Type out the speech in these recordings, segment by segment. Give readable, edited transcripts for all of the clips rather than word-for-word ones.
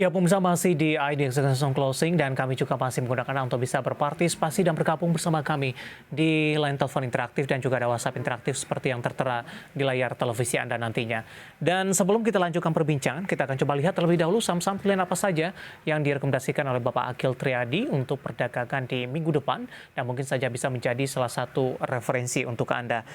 Ya, pemirsa masih di ID Execution Closing dan kami juga masih menggunakan Anda untuk bisa berpartisipasi dan bergabung bersama kami di line telepon interaktif dan juga ada WhatsApp interaktif seperti yang tertera di layar televisi Anda nantinya. Dan sebelum kita lanjutkan perbincangan, kita akan coba lihat terlebih dahulu saham-saham pilihan apa saja yang direkomendasikan oleh Bapak Akhil Triadi untuk perdagangan di minggu depan dan mungkin saja bisa menjadi salah satu referensi untuk Anda.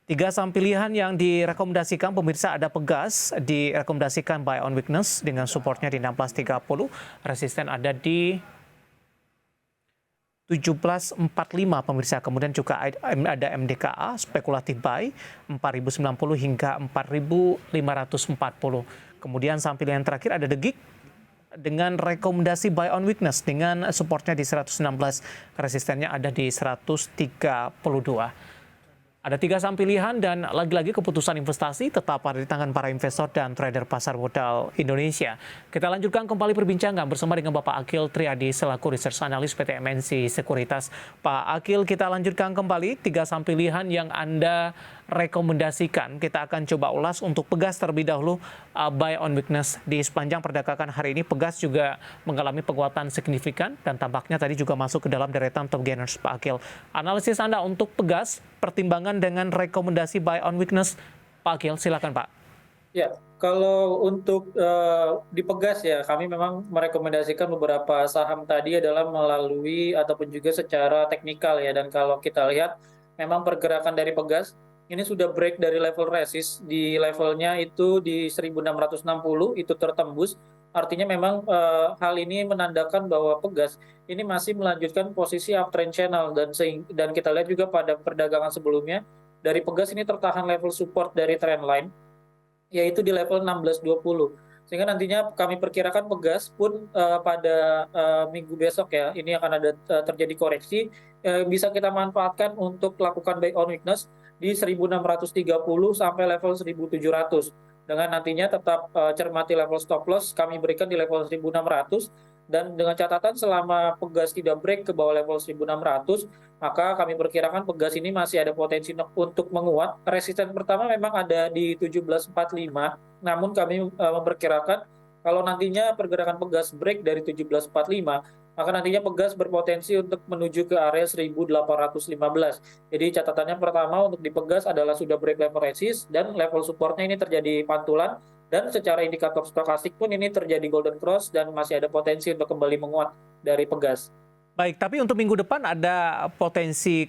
Tiga saham pilihan yang direkomendasikan pemirsa ada Pegas, direkomendasikan buy on weakness dengan supportnya di 16.30, resisten ada di 17.45 pemirsa. Kemudian juga ada MDKA, spekulatif buy 4.090 hingga 4.540. Kemudian saham pilihan terakhir ada The Gig dengan rekomendasi buy on weakness dengan supportnya di 116, resistennya ada di 132. Ada tiga saham pilihan dan lagi-lagi keputusan investasi tetap ada di tangan para investor dan trader pasar modal Indonesia. Kita lanjutkan kembali perbincangan bersama dengan Bapak Akhil Triadi selaku Research Analyst PT MNC Sekuritas. Pak Akhil, kita lanjutkan kembali tiga saham pilihan yang Anda rekomendasikan. Kita akan coba ulas untuk Pegas terlebih dahulu, buy on weakness di sepanjang perdagangan hari ini. Pegas juga mengalami penguatan signifikan dan tampaknya tadi juga masuk ke dalam deretan top gainers, Pak Akhil. Analisis Anda untuk Pegas, pertimbangan dengan rekomendasi buy on weakness, Pak Akhil, silakan Pak. Ya, kalau untuk di Pegas ya, kami memang merekomendasikan beberapa saham tadi adalah melalui ataupun juga secara teknikal ya. Dan kalau kita lihat, memang pergerakan dari Pegas ini sudah break dari level resist di levelnya itu di 1660 itu tertembus. Artinya memang hal ini menandakan bahwa Pegas ini masih melanjutkan posisi uptrend channel dan kita lihat juga pada perdagangan sebelumnya dari Pegas ini tertahan level support dari trendline yaitu di level 1620. Sehingga nantinya kami perkirakan Pegas pun pada minggu besok ya, ini akan ada terjadi koreksi, bisa kita manfaatkan untuk lakukan buy on weakness di 1630 sampai level 1700. Dengan nantinya tetap cermati level stop loss kami berikan di level 1600 dan dengan catatan selama Pegas tidak break ke bawah level 1600, maka kami perkirakan Pegas ini masih ada potensi untuk menguat. Resisten pertama memang ada di 1745, namun kami memperkirakan kalau nantinya pergerakan Pegas break dari 1745, maka nantinya Pegas berpotensi untuk menuju ke area 1815. Jadi catatannya pertama untuk di Pegas adalah sudah break level resist dan level supportnya ini terjadi pantulan. Dan secara indikator stokastik pun ini terjadi golden cross dan masih ada potensi untuk kembali menguat dari Pegas. Baik, tapi untuk minggu depan ada potensi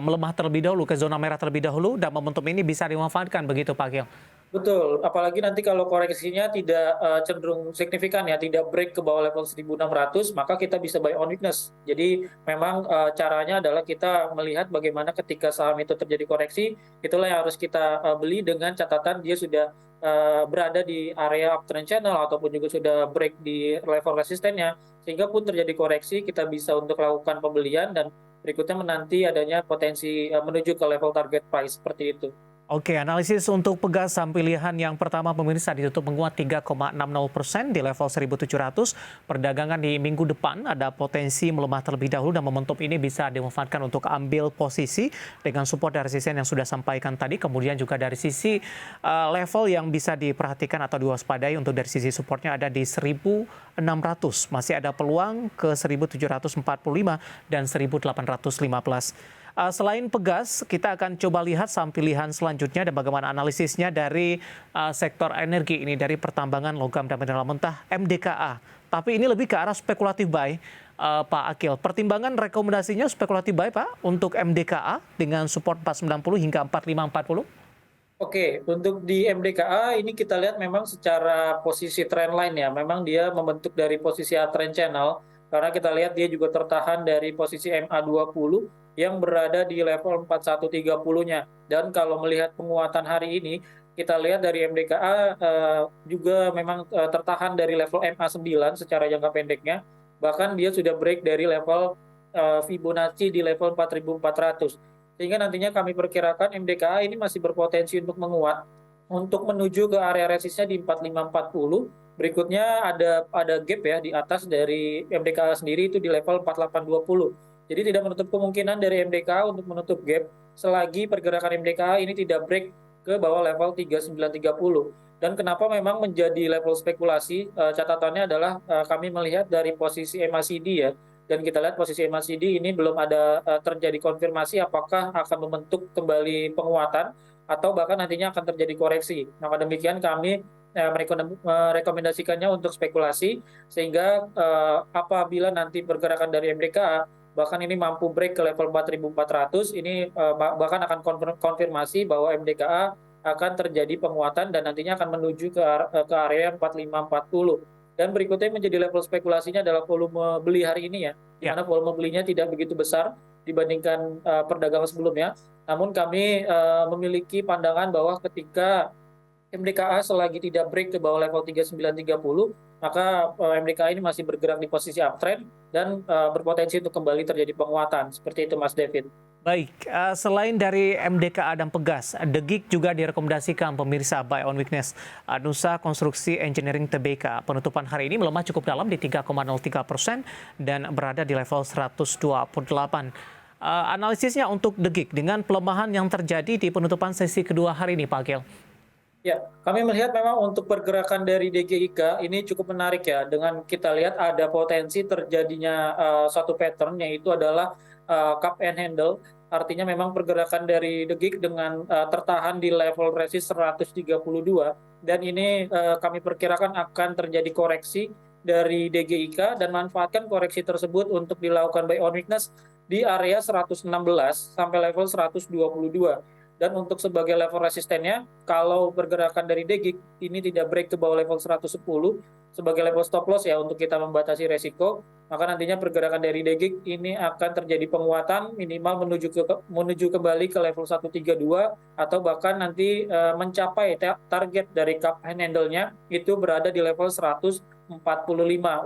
melemah terlebih dahulu, ke zona merah terlebih dahulu, dan momentum ini bisa dimanfaatkan begitu Pak Akhil? Betul, apalagi nanti kalau koreksinya tidak cenderung signifikan ya, tidak break ke bawah level 1600, maka kita bisa buy on weakness. Jadi memang caranya adalah kita melihat bagaimana ketika saham itu terjadi koreksi, itulah yang harus kita beli dengan catatan dia sudah berada di area uptrend channel ataupun juga sudah break di level resistennya, sehingga pun terjadi koreksi kita bisa untuk lakukan pembelian dan berikutnya menanti adanya potensi menuju ke level target price seperti itu. Oke, analisis untuk Pegas saham pilihan yang pertama pemirsa ditutup menguat 3,60% di level 1.700. Perdagangan di minggu depan ada potensi melemah terlebih dahulu dan momentum ini bisa dimanfaatkan untuk ambil posisi dengan support dari resisten yang sudah sampaikan tadi. Kemudian juga dari sisi level yang bisa diperhatikan atau diwaspadai untuk dari sisi supportnya ada di 1.600. Masih ada peluang ke 1.745 dan 1.815. Selain Pegas, kita akan coba lihat saham pilihan selanjutnya dan bagaimana analisisnya dari sektor energi ini, dari pertambangan logam dan mineral mentah MDKA. Tapi ini lebih ke arah spekulatif buy, Pak Akhil. Pertimbangan rekomendasinya spekulatif buy, Pak, untuk MDKA dengan support 490 hingga 4540? Oke, untuk di MDKA ini kita lihat memang secara posisi trendline ya, memang dia membentuk dari posisi uptrend channel, karena kita lihat dia juga tertahan dari posisi MA20 yang berada di level 4130-nya. Dan kalau melihat penguatan hari ini, kita lihat dari MDKA juga memang tertahan dari level MA9 secara jangka pendeknya, bahkan dia sudah break dari level Fibonacci di level 4400. Sehingga nantinya kami perkirakan MDKA ini masih berpotensi untuk menguat untuk menuju ke area resistnya di 4540. Berikutnya ada gap ya di atas dari MDKA sendiri itu di level 4820. Jadi tidak menutup kemungkinan dari MDKA untuk menutup gap selagi pergerakan MDKA ini tidak break ke bawah level 3930. Dan kenapa memang menjadi level spekulasi, catatannya adalah kami melihat dari posisi MACD ya, dan kita lihat posisi MACD ini belum ada terjadi konfirmasi apakah akan membentuk kembali penguatan atau bahkan nantinya akan terjadi koreksi. Maka demikian kami merekomendasikannya untuk spekulasi, sehingga apabila nanti pergerakan dari MDKA bahkan ini mampu break ke level 4.400, ini bahkan akan konfirmasi bahwa MDKA akan terjadi penguatan dan nantinya akan menuju ke area 4540. Dan berikutnya menjadi level spekulasinya adalah volume beli hari ini ya, di Ya. mana volume belinya tidak begitu besar dibandingkan perdagangan sebelumnya. Namun kami memiliki pandangan bahwa ketika MDKA selagi tidak break ke bawah level 3930, maka MDKA ini masih bergerak di posisi uptrend dan berpotensi untuk kembali terjadi penguatan. Seperti itu Mas David. Baik, selain dari MDKA dan Pegas, The Geek juga direkomendasikan pemirsa buy on weakness. Nusa Konstruksi Engineering Tbk penutupan hari ini melemah cukup dalam di 3,03% dan berada di level 128. Analisisnya untuk The Geek dengan pelemahan yang terjadi di penutupan sesi kedua hari ini, Pak Agil. Ya, kami melihat memang untuk pergerakan dari DGIK ini cukup menarik ya. Dengan kita lihat ada potensi terjadinya satu pattern, yaitu adalah cup and handle. Artinya memang pergerakan dari The Gig dengan tertahan di level resist 132, dan ini kami perkirakan akan terjadi koreksi dari DGIK dan manfaatkan koreksi tersebut untuk dilakukan buy on weakness di area 116 sampai level 122. Dan untuk sebagai level resistennya, kalau pergerakan dari DGIK ini tidak break ke bawah level 110 sebagai level stop loss ya untuk kita membatasi resiko, maka nantinya pergerakan dari DGIK ini akan terjadi penguatan minimal menuju kembali ke level 132 atau bahkan nanti mencapai target dari cup and handle-nya itu berada di level 145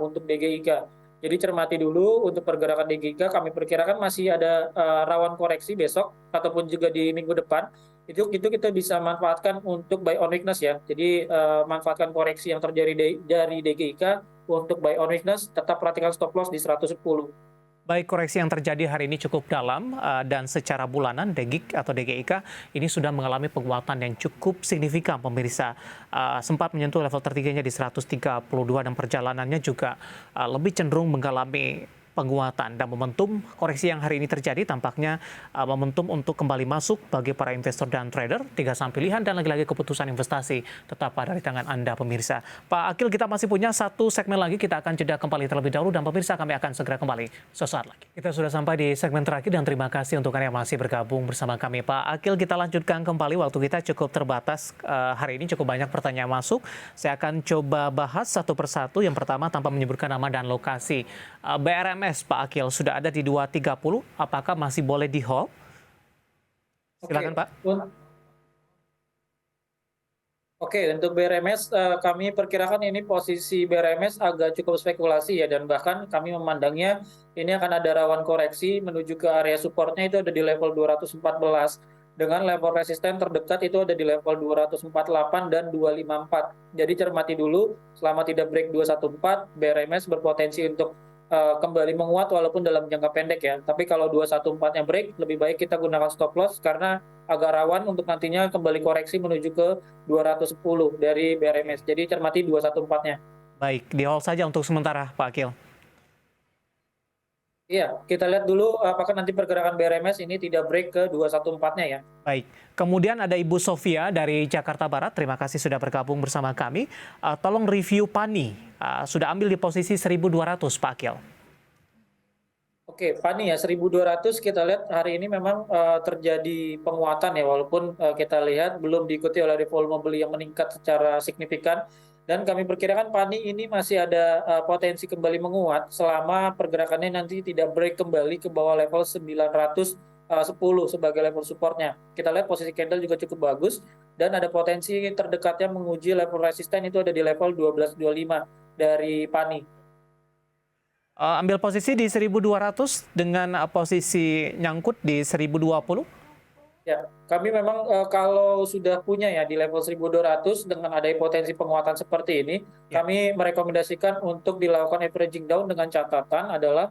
untuk DGIK. Jadi cermati dulu untuk pergerakan DGIK, kami perkirakan masih ada rawan koreksi besok ataupun juga di minggu depan. Itu kita bisa manfaatkan untuk buy on weakness ya. Jadi manfaatkan koreksi yang terjadi dari DGIK untuk buy on weakness, tetap perhatikan stop loss di 110. Baik, koreksi yang terjadi hari ini cukup dalam dan secara bulanan DGIK atau DGIK ini sudah mengalami penguatan yang cukup signifikan pemirsa. Sempat menyentuh level tertingginya di 132 dan perjalanannya juga lebih cenderung mengalami penguatan dan momentum koreksi yang hari ini terjadi tampaknya momentum untuk kembali masuk bagi para investor dan trader. 3 saham pilihan dan lagi-lagi keputusan investasi tetap ada di tangan Anda pemirsa. Pak Akil, kita masih punya satu segmen lagi, kita akan jeda kembali terlebih dahulu dan pemirsa kami akan segera kembali sesaat lagi. Kita sudah sampai di segmen terakhir dan terima kasih untuk Anda yang masih bergabung bersama kami. Pak Akil, kita lanjutkan kembali, waktu kita cukup terbatas hari ini, cukup banyak pertanyaan masuk. Saya akan coba bahas satu persatu. Yang pertama tanpa menyebutkan nama dan lokasi. BRMS Pak Akil sudah ada di 230, apakah masih boleh di hold? Silakan Pak. Oke, untuk BRMS kami perkirakan ini posisi BRMS agak cukup spekulasi ya, dan bahkan kami memandangnya ini akan ada rawan koreksi menuju ke area supportnya itu ada di level 214 dengan level resisten terdekat itu ada di level 248 dan 254. Jadi cermati dulu, selama tidak break 214, BRMS berpotensi untuk kembali menguat walaupun dalam jangka pendek ya. Tapi kalau 214-nya break, lebih baik kita gunakan stop loss karena agak rawan untuk nantinya kembali koreksi menuju ke 210 dari BRMS. Jadi cermati 214-nya. Baik, di hold saja untuk sementara Pak Akil. Iya, kita lihat dulu apakah nanti pergerakan BRMS ini tidak break ke 214-nya ya. Baik, kemudian ada Ibu Sofia dari Jakarta Barat. Terima kasih sudah bergabung bersama kami. Tolong review PANI. Sudah ambil di posisi 1.200 Pak Akil. Oke, PANI ya 1.200 kita lihat hari ini memang terjadi penguatan ya, walaupun kita lihat belum diikuti oleh volume beli yang meningkat secara signifikan. Dan kami perkirakan PANI ini masih ada potensi kembali menguat selama pergerakannya nanti tidak break kembali ke bawah level 910 sebagai level supportnya. Kita lihat posisi candle juga cukup bagus dan ada potensi terdekatnya menguji level resisten itu ada di level 1225 dari PANI. Ambil posisi di 1.200 dengan posisi nyangkut di 1.020. Ya, kami memang kalau sudah punya ya di level 1.200 dengan ada potensi penguatan seperti ini, Ya, kami merekomendasikan untuk dilakukan averaging down dengan catatan adalah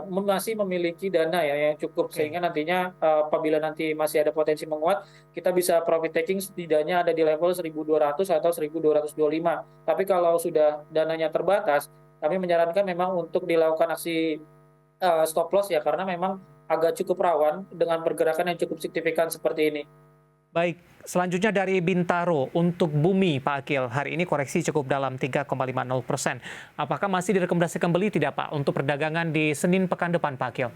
masih memiliki dana ya yang cukup oke. sehingga nantinya apabila nanti masih ada potensi menguat, kita bisa profit taking setidaknya ada di level 1.200 atau 1.225. Tapi kalau sudah dananya terbatas, kami menyarankan memang untuk dilakukan aksi stop loss ya karena memang agak cukup rawan dengan pergerakan yang cukup signifikan seperti ini. Baik, selanjutnya dari Bintaro untuk Bumi, Pak Akil. Hari ini koreksi cukup dalam 3,50%. Apakah masih direkomendasikan beli tidak, Pak, untuk perdagangan di Senin pekan depan, Pak Akil?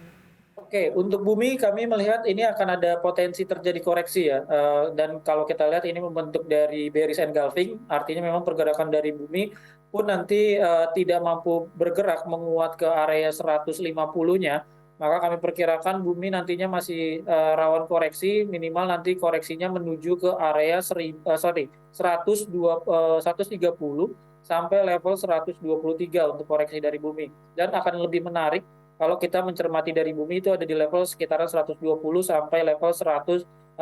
Oke, untuk bumi kami melihat ini akan ada potensi terjadi koreksi ya. Dan kalau kita lihat ini membentuk dari bearish engulfing, artinya memang pergerakan dari bumi pun nanti tidak mampu bergerak menguat ke area 150-nya, maka kami perkirakan bumi nantinya masih rawan koreksi, minimal nanti koreksinya menuju ke area 130 sampai level 123 untuk koreksi dari bumi. Dan akan lebih menarik kalau kita mencermati dari bumi itu ada di level sekitaran 120 sampai level 130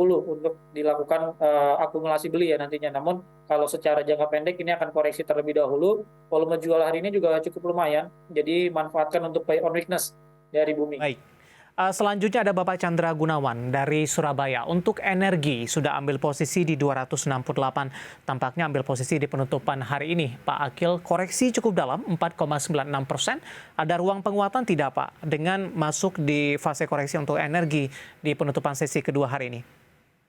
untuk dilakukan akumulasi beli ya nantinya. Namun kalau secara jangka pendek ini akan koreksi terlebih dahulu. Volume jual hari ini juga cukup lumayan. Jadi manfaatkan untuk buy on weakness dari bumi. Baik. Selanjutnya ada Bapak Chandra Gunawan dari Surabaya. Untuk energi sudah ambil posisi di 268. Tampaknya ambil posisi di penutupan hari ini. Pak Akil, koreksi cukup dalam 4,96%. Ada ruang penguatan tidak, Pak? Dengan masuk di fase koreksi untuk energi di penutupan sesi kedua hari ini.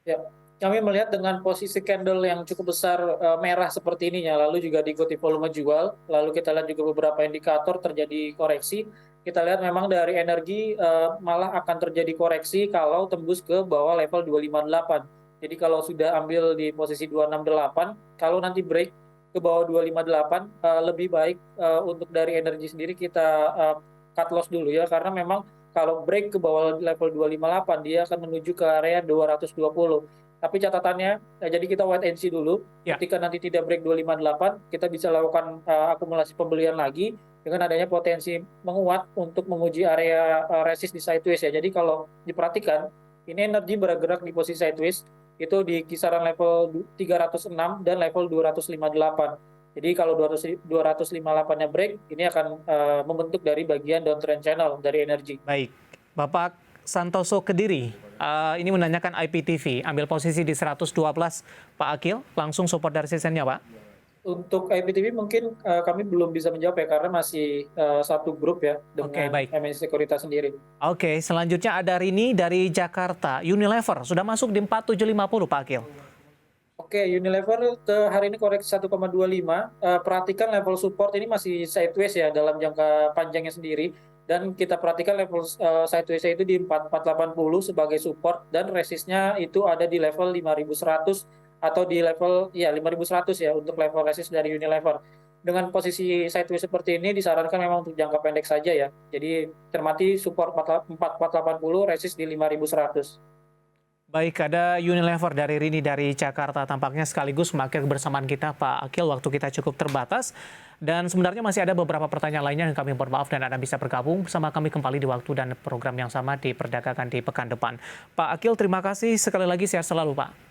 Ya, kami melihat dengan posisi candle yang cukup besar merah seperti ini ya, lalu juga diikuti volume jual, lalu kita lihat juga beberapa indikator terjadi koreksi. Kita lihat memang dari energi malah akan terjadi koreksi kalau tembus ke bawah level 258. Jadi kalau sudah ambil di posisi 268, kalau nanti break ke bawah 258, lebih baik untuk dari energi sendiri kita cut loss dulu ya, karena memang kalau break ke bawah level 258 dia akan menuju ke area 220. Tapi catatannya, jadi kita wait and see dulu. Ya. Ketika nanti tidak break 258, kita bisa lakukan akumulasi pembelian lagi dengan adanya potensi menguat untuk menguji area resist di sideways ya. Jadi kalau diperhatikan, ini energi bergerak di posisi sideways itu di kisaran level 306 dan level 258. Jadi kalau 258-nya break, ini akan membentuk dari bagian downtrend channel dari energi. Baik. Bapak Santoso Kediri, ini menanyakan IPTV, ambil posisi di 112, Pak Akil, langsung support dari resistennya, Pak. Untuk IPTV mungkin kami belum bisa menjawab ya karena masih satu grup ya Oke, dengan baik. MNC Sekuritas sendiri. Oke, selanjutnya ada Rini dari Jakarta. Unilever sudah masuk di 4750, Pak Akil. Oke, Unilever hari ini koreksi 1,25. Perhatikan level support ini masih sideways ya dalam jangka panjangnya sendiri. Dan kita perhatikan level sideways itu di 4480 sebagai support dan resistnya itu ada di level 5100 atau di level ya 5100 ya untuk level resist dari Unilever. Dengan posisi sideways seperti ini disarankan memang untuk jangka pendek saja ya. Jadi cermati support 4480, resist di 5100. Baik, ada Unilever dari Rini dari Jakarta. Tampaknya sekaligus mengakhiri kebersamaan kita, Pak Akil. Waktu kita cukup terbatas. Dan sebenarnya masih ada beberapa pertanyaan lainnya yang kami mohon maaf dan Anda bisa bergabung bersama kami kembali di waktu dan program yang sama di Perdagangan di pekan depan. Pak Akil, terima kasih sekali lagi. Sehat selalu, Pak.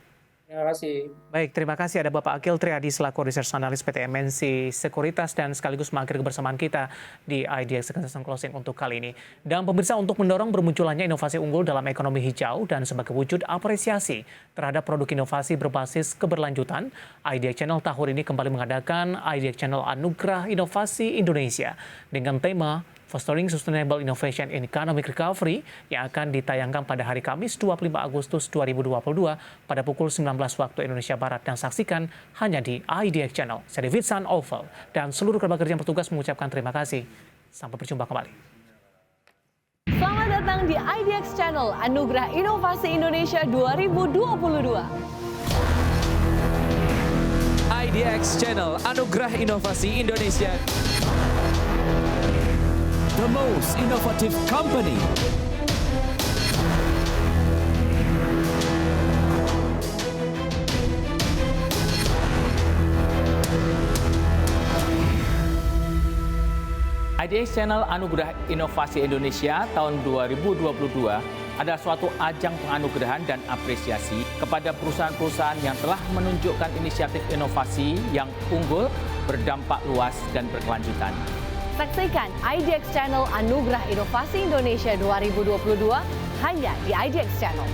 Terima kasih. Baik, terima kasih. Ada Bapak Akil Triadi selaku Research Analyst PT MNC Sekuritas dan sekaligus mengakhiri kebersamaan kita di IDX Second Closing untuk kali ini. Dan pemirsa, untuk mendorong bermunculannya inovasi unggul dalam ekonomi hijau dan sebagai wujud apresiasi terhadap produk inovasi berbasis keberlanjutan, IDX Channel tahun ini kembali mengadakan IDX Channel Anugerah Inovasi Indonesia dengan tema Fostering Sustainable Innovation in Economic Recovery yang akan ditayangkan pada hari Kamis 25 Agustus 2022 pada pukul 19 waktu Indonesia Barat dan saksikan hanya di IDX Channel. Saya David San Oval dan seluruh kerabat kerja yang bertugas mengucapkan terima kasih. Sampai berjumpa kembali. Selamat datang di IDX Channel Anugerah Inovasi Indonesia 2022. IDX Channel Anugerah Inovasi Indonesia. The most innovative company. IDX Channel Anugerah Inovasi Indonesia tahun 2022 adalah suatu ajang penganugerahan dan apresiasi kepada perusahaan-perusahaan yang telah menunjukkan inisiatif inovasi yang unggul, berdampak luas, dan berkelanjutan. Saksikan IDX Channel Anugerah Inovasi Indonesia 2022 hanya di IDX Channel.